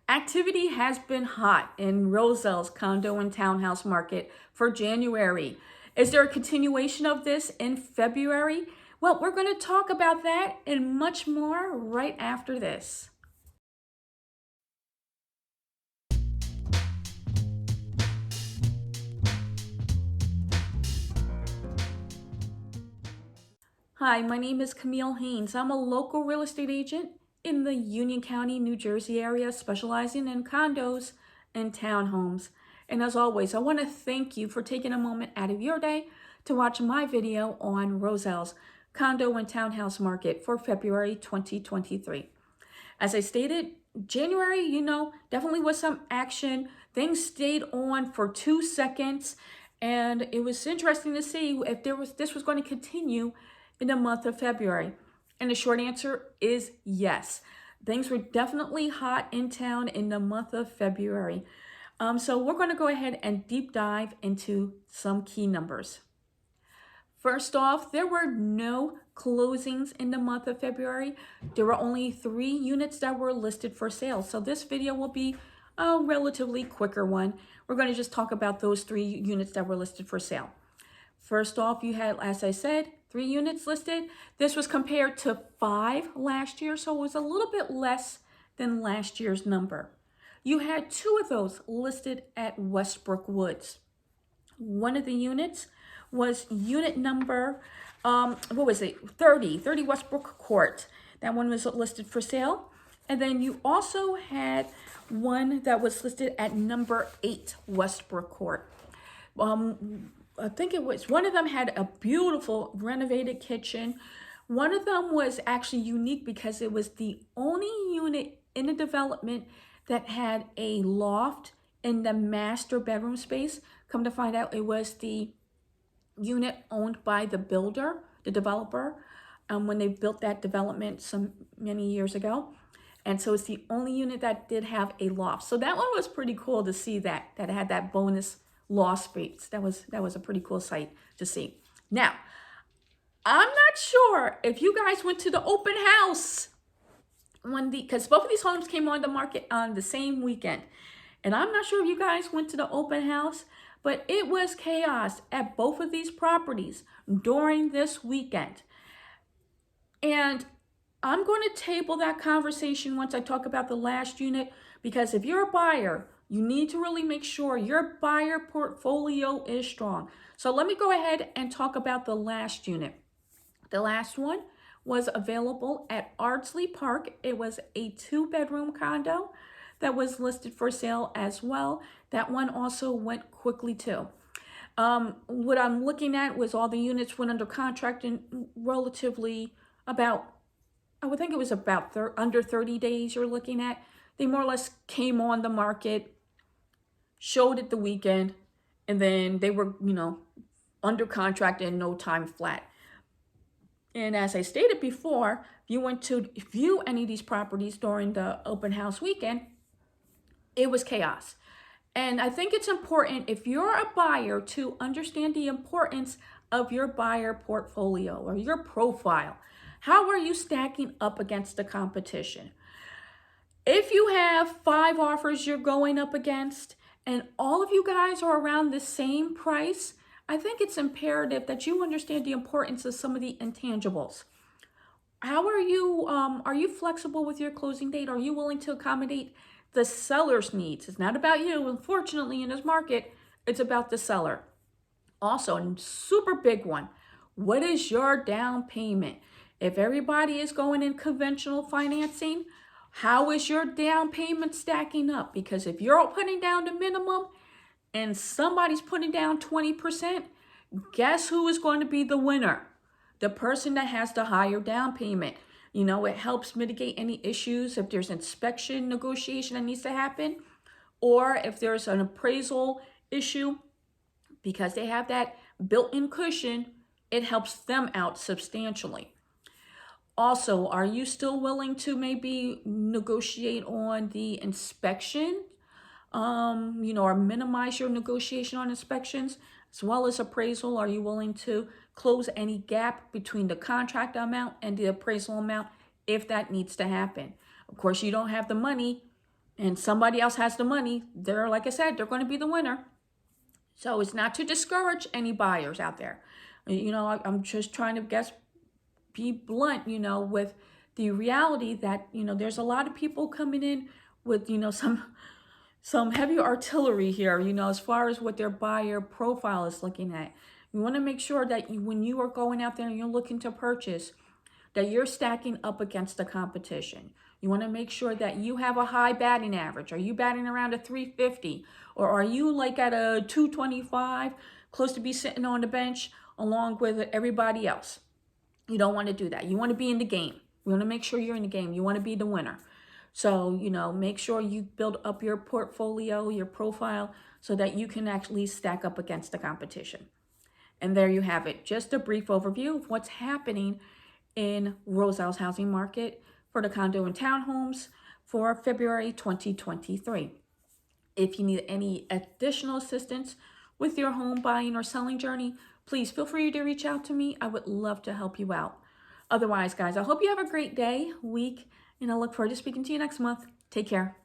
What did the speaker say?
Activity has been hot in Roselle's condo and townhouse market for January. Is there a continuation of this in February? Well, we're going to talk about that and much more right after this. Hi, my name is Camille Haynes. I'm a local real estate agent in the Union County, New Jersey area, specializing in condos and townhomes. And as always, I want to thank you for taking a moment out of your day to watch my video on Roselle's condo and townhouse market for February 2023. As I stated, January, definitely was some action. Things stayed on for 2 seconds, and it was interesting to see if this was going to continue in the month of February. And the short answer is yes. Things were definitely hot in town in the month of February. So we're going to go ahead and deep dive into some key numbers. First off, there were no closings in the month of February. There were only 3 units that were listed for sale. So this video will be a relatively quicker one. We're going to just talk about those 3 units that were listed for sale. First off, you had, as I said, 3 units listed. This was compared to 5 last year, so it was a little bit less than last year's number. You had 2 of those listed at Westbrook Woods. One of the units was unit number, 30 Westbrook Court. That one was listed for sale. And then you also had one that was listed at number 8 Westbrook Court. I think it was, one of them had a beautiful renovated kitchen. One of them was actually unique because it was the only unit in the development that had a loft in the master bedroom space. Come to find out, it was the unit owned by the builder, the developer, when they built that development many years ago. And so it's the only unit that did have a loft. So that one was pretty cool to see that it had that bonus loft space. That was a pretty cool sight to see. Now, I'm not sure if you guys went to the open house because both of these homes came on the market on the same weekend. And I'm not sure if you guys went to the open house, but it was chaos at both of these properties during this weekend. And I'm going to table that conversation once I talk about the last unit, because if you're a buyer, you need to really make sure your buyer portfolio is strong. So let me go ahead and talk about the last unit. The last one was available at Ardsley Park. It was a 2-bedroom condo that was listed for sale as well. That one also went quickly too. What I'm looking at was all the units went under contract in relatively about, I would think it was about under 30 days you're looking at. They more or less came on the market, showed it the weekend, and then they were, under contract in no time flat. And as I stated before, if you went to view any of these properties during the open house weekend, it was chaos. And I think it's important, if you're a buyer, to understand the importance of your buyer portfolio or your profile. How are you stacking up against the competition? If you have 5 offers you're going up against, and all of you guys are around the same price, I think it's imperative that you understand the importance of some of the intangibles. How are you flexible with your closing date? Are you willing to accommodate the seller's needs? It's not about you. Unfortunately, in this market, it's about the seller. Also, a super big one, what is your down payment? If everybody is going in conventional financing, how is your down payment stacking up? Because if you're putting down the minimum and somebody's putting down 20%, guess who is going to be the winner? The person that has the higher down payment. It helps mitigate any issues if there's inspection negotiation that needs to happen, or if there's an appraisal issue, because they have that built-in cushion, it helps them out substantially. Also, are you still willing to maybe negotiate on the inspection, or minimize your negotiation on inspections as well as appraisal? Are you willing to close any gap between the contract amount and the appraisal amount if that needs to happen? Of course, you don't have the money and somebody else has the money, they're, like I said, they're going to be the winner. So it's not to discourage any buyers out there. You know, I'm just trying to be blunt, you know, with the reality that, you know, there's a lot of people coming in with, you know, some heavy artillery here, you know, as far as what their buyer profile is looking at. You want to make sure that when you are going out there and you're looking to purchase, that you're stacking up against the competition. You want to make sure that you have a high batting average. Are you batting around a 350? Or are you like at a 225, close to be sitting on the bench along with everybody else? You don't want to do that. You want to be in the game. You want to make sure you're in the game. You want to be the winner. So, you know, make sure you build up your portfolio, your profile, so that you can actually stack up against the competition. And there you have it. Just a brief overview of what's happening in Roselle's housing market for the condo and townhomes for February 2023. If you need any additional assistance with your home buying or selling journey, please feel free to reach out to me. I would love to help you out. Otherwise, guys, I hope you have a great day, week, and I look forward to speaking to you next month. Take care.